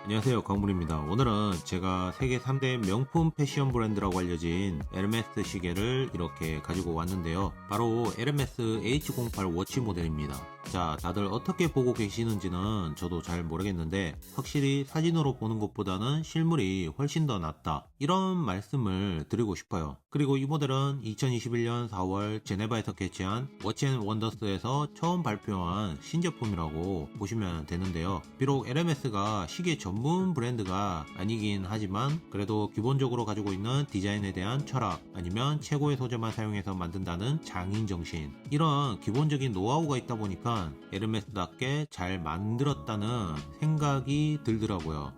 안녕하세요, 광물입니다. 오늘은 제가 세계 3대 명품 패션 브랜드라고 알려진 에르메스 시계를 이렇게 가지고 왔는데요. 바로 에르메스 H08 워치 모델입니다. 자, 다들 어떻게 보고 계시는지는 저도 잘 모르겠는데 확실히 사진으로 보는 것보다는 실물이 훨씬 더 낫다, 이런 말씀을 드리고 싶어요. 그리고 이 모델은 2021년 4월 제네바에서 개최한 워치앤원더스에서 처음 발표한 신제품이라고 보시면 되는데요. 비록 에르메스가 시계 전문 브랜드가 아니긴 하지만 그래도 기본적으로 가지고 있는 디자인에 대한 철학, 아니면 최고의 소재만 사용해서 만든다는 장인 정신, 이런 기본적인 노하우가 있다 보니까 에르메스답게 잘 만들었다는 생각이 들더라고요.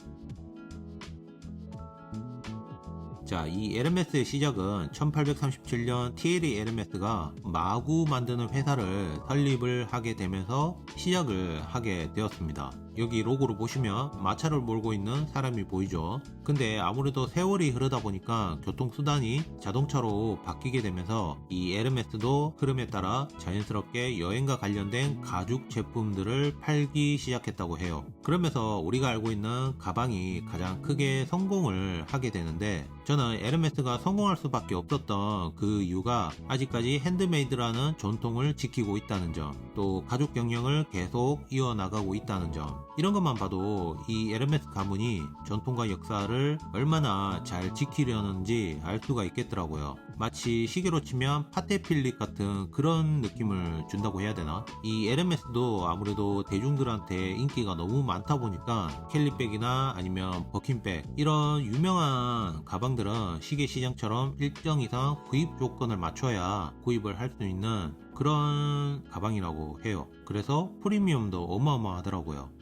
자, 이 에르메스의 시작은 1837년 티에리 에르메스가 마구 만드는 회사를 설립을 하게 되면서 시작을 하게 되었습니다. 여기 로고를 보시면 마차를 몰고 있는 사람이 보이죠. 근데 아무래도 세월이 흐르다 보니까 교통수단이 자동차로 바뀌게 되면서 이 에르메스도 흐름에 따라 자연스럽게 여행과 관련된 가죽 제품들을 팔기 시작했다고 해요. 그러면서 우리가 알고 있는 가방이 가장 크게 성공을 하게 되는데, 저는 에르메스가 성공할 수밖에 없었던 그 이유가 아직까지 핸드메이드라는 전통을 지키고 있다는 점, 또 가죽 경영을 계속 이어나가고 있다는 점, 이런 것만 봐도 이 에르메스 가문이 전통과 역사를 얼마나 잘 지키려는지 알 수가 있겠더라고요. 마치 시계로 치면 파테필릭 같은 그런 느낌을 준다고 해야 되나? 이 에르메스도 아무래도 대중들한테 인기가 너무 많다 보니까 캘리백이나 아니면 버킨백, 이런 유명한 가방들은 시계 시장처럼 일정 이상 구입 조건을 맞춰야 구입을 할 수 있는 그런 가방이라고 해요. 그래서 프리미엄도 어마어마하더라고요.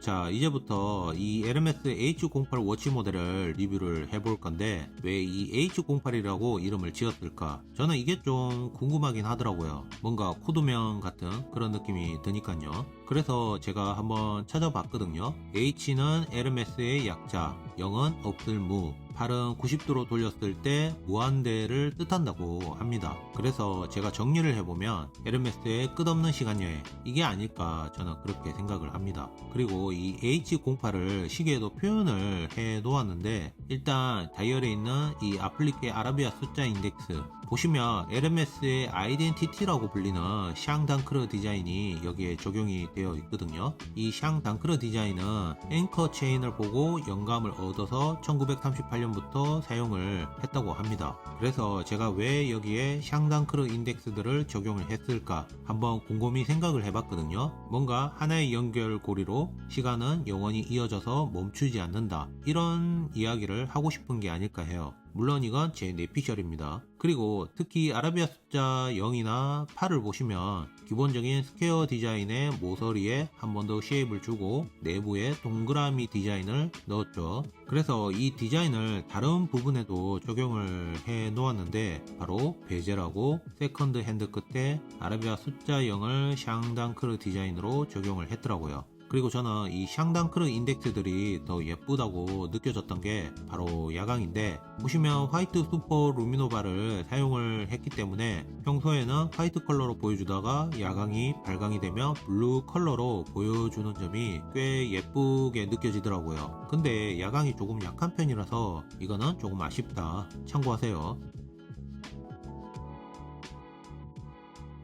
자, 이제부터 이 에르메스 H08 워치 모델을 리뷰를 해볼 건데, 왜 이 H08이라고 이름을 지었을까? 저는 이게 좀 궁금하긴 하더라고요. 뭔가 코드명 같은 그런 느낌이 드니까요. 그래서 제가 한번 찾아봤거든요. H는 에르메스의 약자, 0은 없을 무, 8은 90도로 돌렸을 때 무한대를 뜻한다고 합니다. 그래서 제가 정리를 해보면 에르메스의 끝없는 시간여행, 이게 아닐까 저는 그렇게 생각을 합니다. 그리고 이 H08을 시계에도 표현을 해 놓았는데, 일단 다이얼에 있는 이 아플리케 아라비아 숫자 인덱스 보시면 에르메스의 아이덴티티라고 불리는 샹당크르 디자인이 여기에 적용이 되어 있거든요. 이 샹당크르 디자인은 앵커 체인을 보고 영감을 얻어서 1938년부터 사용을 했다고 합니다. 그래서 제가 왜 여기에 샹당크르 인덱스들을 적용을 했을까 한번 곰곰이 생각을 해봤거든요. 뭔가 하나의 연결고리로 시간은 영원히 이어져서 멈추지 않는다, 이런 이야기를 하고 싶은 게 아닐까 해요. 물론 이건 제 뇌피셜입니다. 그리고 특히 아라비아 숫자 0이나 8을 보시면 기본적인 스퀘어 디자인의 모서리에 한 번 더 쉐입을 주고 내부에 동그라미 디자인을 넣었죠. 그래서 이 디자인을 다른 부분에도 적용을 해 놓았는데, 바로 베젤하고 세컨드 핸드 끝에 아라비아 숫자 0을 샹당크르 디자인으로 적용을 했더라고요. 그리고 저는 이 샹당크르 인덱스들이 더 예쁘다고 느껴졌던 게 바로 야광인데, 보시면 화이트 슈퍼 루미노바를 사용을 했기 때문에 평소에는 화이트 컬러로 보여주다가 야광이 발광이 되면 블루 컬러로 보여주는 점이 꽤 예쁘게 느껴지더라고요. 근데 야광이 조금 약한 편이라서 이거는 조금 아쉽다, 참고하세요.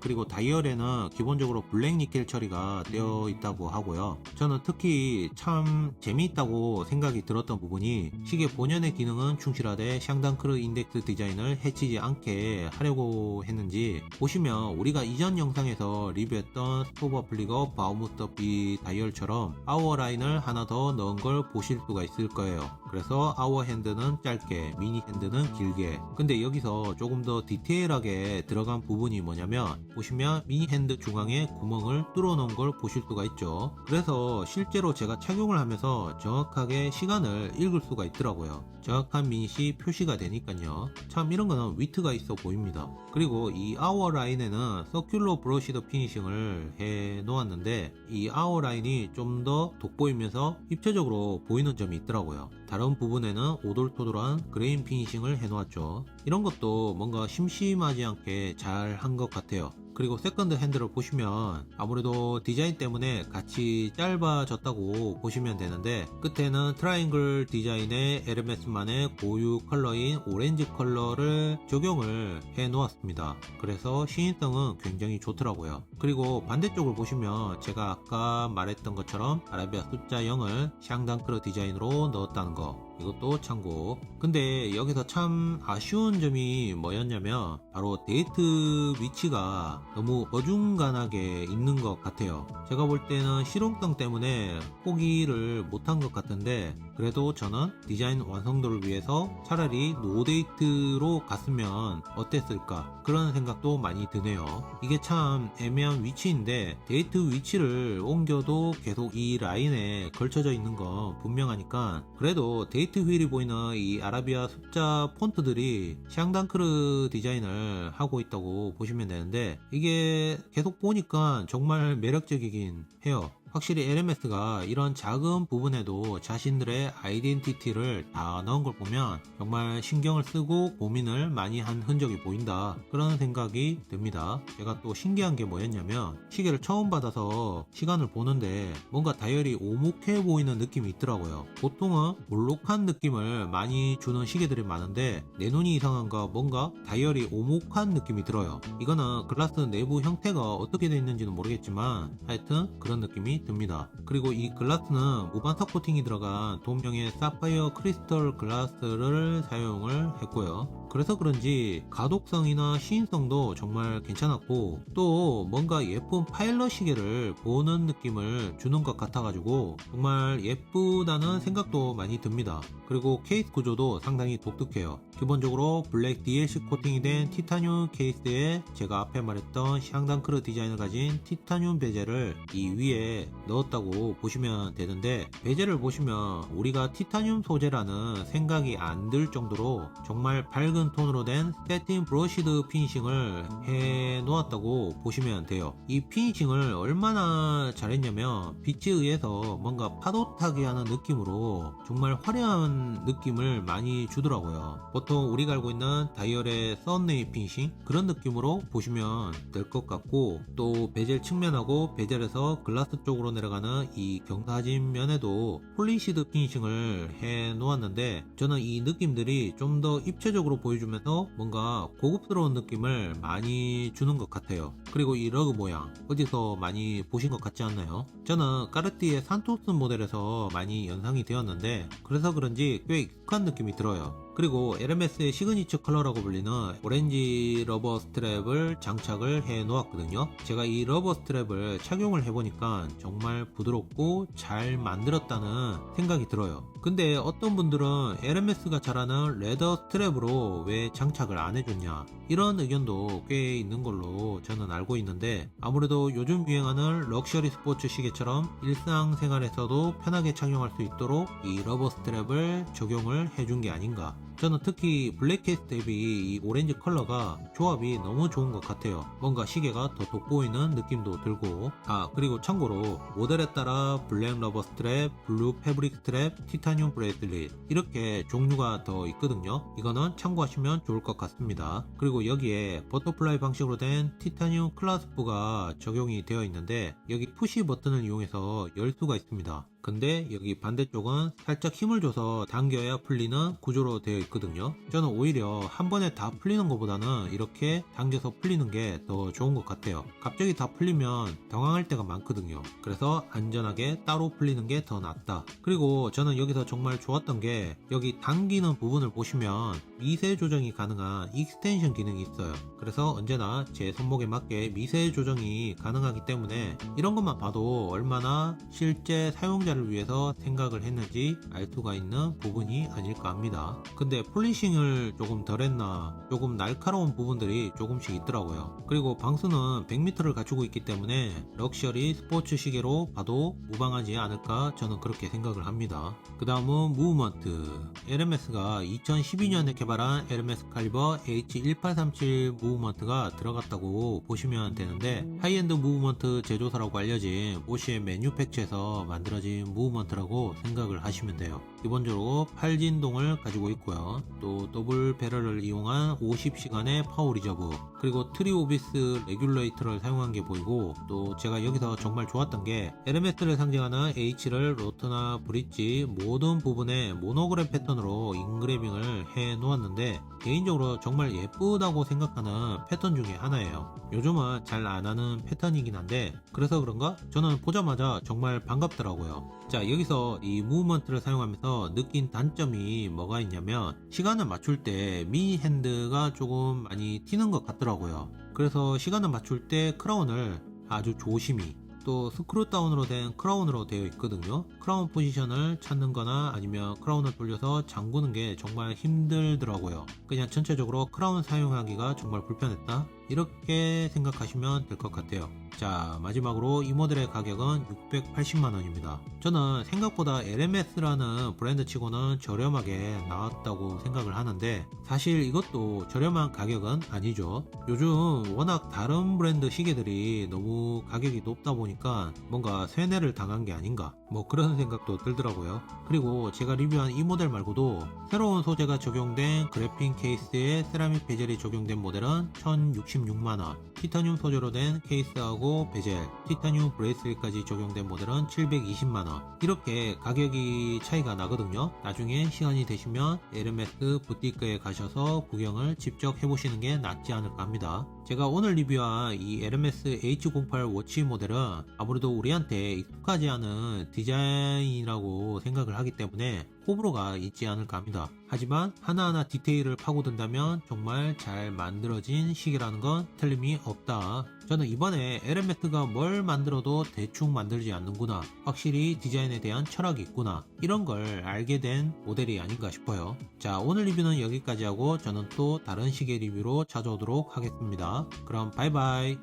그리고 다이얼에는 기본적으로 블랙 니켈 처리가 되어 있다고 하고요. 저는 특히 참 재미있다고 생각이 들었던 부분이, 시계 본연의 기능은 충실하되 샹당크르 인덱스 디자인을 해치지 않게 하려고 했는지, 보시면 우리가 이전 영상에서 리뷰했던 스토버 플리거 바우무스터 B 다이얼처럼 아워 라인을 하나 더 넣은 걸 보실 수가 있을 거예요. 그래서 아워 핸드는 짧게, 미니 핸드는 길게. 근데 여기서 조금 더 디테일하게 들어간 부분이 뭐냐면, 보시면 미니 핸드 중앙에 구멍을 뚫어 놓은 걸 보실 수가 있죠. 그래서 실제로 제가 착용을 하면서 정확하게 시간을 읽을 수가 있더라고요. 정확한 미닛이 표시가 되니까요. 참 이런 거는 위트가 있어 보입니다. 그리고 이 아워 라인에는 서큘러 브러시드 피니싱을 해 놓았는데, 이 아워 라인이 좀 더 돋보이면서 입체적으로 보이는 점이 있더라고요. 다른 부분에는 오돌토돌한 그레인 피니싱을 해 놓았죠. 이런 것도 뭔가 심심하지 않게 잘 한 것 같아요. 그리고 세컨드 핸들을 보시면 아무래도 디자인 때문에 같이 짧아졌다고 보시면 되는데, 끝에는 트라이앵글 디자인의 에르메스만의 고유 컬러인 오렌지 컬러를 적용을 해 놓았습니다. 그래서 시인성은 굉장히 좋더라고요. 그리고 반대쪽을 보시면 제가 아까 말했던 것처럼 아라비아 숫자 0을 샹당크르 디자인으로 넣었다는 거, 이것도 참고. 근데 여기서 참 아쉬운 점이 뭐였냐면 바로 데이트 위치가 너무 어중간하게 있는 것 같아요. 제가 볼 때는 실용성 때문에 포기를 못한 것 같은데, 그래도 저는 디자인 완성도를 위해서 차라리 노데이트로 갔으면 어땠을까, 그런 생각도 많이 드네요. 이게 참 애매한 위치인데 데이트 위치를 옮겨도 계속 이 라인에 걸쳐져 있는 건 분명하니까, 그래도 데이트 휠이 보이는 이 아라비아 숫자 폰트들이 샹당크르 디자인을 하고 있다고 보시면 되는데, 이게 계속 보니까 정말 매력적이긴 해요. 확실히 LMS가 이런 작은 부분에도 자신들의 아이덴티티를 다 넣은 걸 보면 정말 신경을 쓰고 고민을 많이 한 흔적이 보인다, 그런 생각이 듭니다. 제가 또 신기한 게 뭐였냐면, 시계를 처음 받아서 시간을 보는데 뭔가 다이얼이 오목해 보이는 느낌이 있더라고요. 보통은 볼록한 느낌을 많이 주는 시계들이 많은데 내 눈이 이상한가 뭔가 다이얼이 오목한 느낌이 들어요. 이거는 글라스 내부 형태가 어떻게 되어 있는지는 모르겠지만 하여튼 그런 느낌이 듭니다. 그리고 이 글라스는 무반석 코팅이 들어간 동명의 사파이어 크리스털 글라스를 사용을 했고요. 그래서 그런지 가독성이나 시인성도 정말 괜찮았고, 또 뭔가 예쁜 파일럿 시계를 보는 느낌을 주는 것 같아가지고 정말 예쁘다는 생각도 많이 듭니다. 그리고 케이스 구조도 상당히 독특해요. 기본적으로 블랙 DLC 코팅이 된 티타늄 케이스에 제가 앞에 말했던 샹당크르 디자인을 가진 티타늄 베젤을 이 위에 넣었다고 보시면 되는데, 베젤을 보시면 우리가 티타늄 소재라는 생각이 안 들 정도로 정말 밝은 톤으로 된 세틴 브러시드 피니싱을 해 놓았다고 보시면 돼요. 이 피니싱을 얼마나 잘했냐면 빛에 의해서 뭔가 파도타기 하는 느낌으로 정말 화려한 느낌을 많이 주더라고요. 보통 우리가 알고 있는 다이얼의 썬레이 피니싱, 그런 느낌으로 보시면 될 것 같고, 또 베젤 측면하고 베젤에서 글라스 쪽으로 내려가는 이 경사진 면에도 폴리시드 피니싱을 해 놓았는데, 저는 이 느낌들이 좀 더 입체적으로 보여주면서 뭔가 고급스러운 느낌을 많이 주는 것 같아요. 그리고 이 러그 모양 어디서 많이 보신 것 같지 않나요? 저는 까르띠에 산토스 모델에서 많이 연상이 되었는데, 그래서 그런지 꽤 익숙한 느낌이 들어요. 그리고 에르메스의 시그니처 컬러라고 불리는 오렌지 러버 스트랩을 장착을 해 놓았거든요. 제가 이 러버 스트랩을 착용을 해보니까 정말 부드럽고 잘 만들었다는 생각이 들어요. 근데 어떤 분들은 에르메스가 잘하는 레더 스트랩으로 왜 장착을 안 해줬냐, 이런 의견도 꽤 있는 걸로 저는 알고 있는데, 아무래도 요즘 유행하는 럭셔리 스포츠 시계처럼 일상생활에서도 편하게 착용할 수 있도록 이 러버 스트랩을 적용을 해준 게 아닌가. 저는 특히 블랙 케이스 대비 이 오렌지 컬러가 조합이 너무 좋은 것 같아요. 뭔가 시계가 더 돋보이는 느낌도 들고, 그리고 참고로 모델에 따라 블랙 러버 스트랩, 블루 패브릭 스트랩, 티타늄 브레이슬릿 이렇게 종류가 더 있거든요. 이거는 참고하시면 좋을 것 같습니다. 그리고 여기에 버터플라이 방식으로 된 티타늄 클라스프가 적용이 되어 있는데, 여기 푸시 버튼을 이용해서 열 수가 있습니다. 근데 여기 반대쪽은 살짝 힘을 줘서 당겨야 풀리는 구조로 되어 있거든요. 저는 오히려 한 번에 다 풀리는 것보다는 이렇게 당겨서 풀리는 게 더 좋은 것 같아요. 갑자기 다 풀리면 당황할 때가 많거든요. 그래서 안전하게 따로 풀리는 게 더 낫다. 그리고 저는 여기서 정말 좋았던 게, 여기 당기는 부분을 보시면 미세 조정이 가능한 익스텐션 기능이 있어요. 그래서 언제나 제 손목에 맞게 미세 조정이 가능하기 때문에 이런 것만 봐도 얼마나 실제 사용자를 위해서 생각을 했는지 알 수가 있는 부분이 아닐까 합니다. 근데 폴리싱을 조금 덜 했나, 조금 날카로운 부분들이 조금씩 있더라고요. 그리고 방수는 100m를 갖추고 있기 때문에 럭셔리 스포츠 시계로 봐도 무방하지 않을까, 저는 그렇게 생각을 합니다. 그 다음은 무브먼트. LMS가 2012년에 개발한 에르메스 칼리버 H1837 무브먼트가 들어갔다고 보시면 되는데, 하이엔드 무브먼트 제조사라고 알려진 보쉬의 매뉴팩처에서 만들어진 무브먼트라고 생각을 하시면 돼요. 기본적으로 8진동을 가지고 있고요. 또 더블 배럴을 이용한 50시간의 파워 리저브, 그리고 트리오비스 레귤레이터를 사용한 게 보이고, 또 제가 여기서 정말 좋았던 게 LMS를 상징하는 H를 로트나 브릿지 모든 부분에 모노그램 패턴으로 인그래빙을 해 놓았는데, 개인적으로 정말 예쁘다고 생각하는 패턴 중에 하나예요. 요즘은 잘 안 하는 패턴이긴 한데, 그래서 그런가 저는 보자마자 정말 반갑더라고요. 자, 여기서 이 무브먼트를 사용하면서 느낀 단점이 뭐가 있냐면, 시간을 맞출 때 미니 핸드가 조금 많이 튀는 것 같더라고요. 그래서 시간을 맞출 때 크라운을 아주 조심히, 또 스크루 다운으로 된 크라운으로 되어 있거든요. 크라운 포지션을 찾는 거나 아니면 크라운을 돌려서 잠그는 게 정말 힘들더라고요. 그냥 전체적으로 크라운 사용하기가 정말 불편했다, 이렇게 생각하시면 될 것 같아요. 자, 마지막으로 이 모델의 가격은 680만원입니다. 저는 생각보다 LMS라는 브랜드 치고는 저렴하게 나왔다고 생각을 하는데, 사실 이것도 저렴한 가격은 아니죠. 요즘 워낙 다른 브랜드 시계들이 너무 가격이 높다 보니까 뭔가 세뇌를 당한 게 아닌가, 뭐 그런 생각도 들더라고요. 그리고 제가 리뷰한 이 모델 말고도 새로운 소재가 적용된 그래핀 케이스에 세라믹 베젤이 적용된 모델은 1066만원, 티타늄 소재로 된 케이스하고 베젤, 티타늄 브레이슬릿까지 적용된 모델은 720만원, 이렇게 가격이 차이가 나거든요. 나중에 시간이 되시면 에르메스 부티크에 가셔서 구경을 직접 해보시는 게 낫지 않을까 합니다. 제가 오늘 리뷰한 이 에르메스 H08 워치 모델은 아무래도 우리한테 익숙하지 않은 디자인이라고 생각을 하기 때문에 호불호가 있지 않을까 합니다. 하지만 하나하나 디테일을 파고든다면 정말 잘 만들어진 시계라는 건 틀림이 없다. 저는 이번에 에르메스가 뭘 만들어도 대충 만들지 않는구나, 확실히 디자인에 대한 철학이 있구나, 이런 걸 알게 된 모델이 아닌가 싶어요. 자, 오늘 리뷰는 여기까지 하고 저는 또 다른 시계 리뷰로 찾아오도록 하겠습니다. 그럼 바이바이.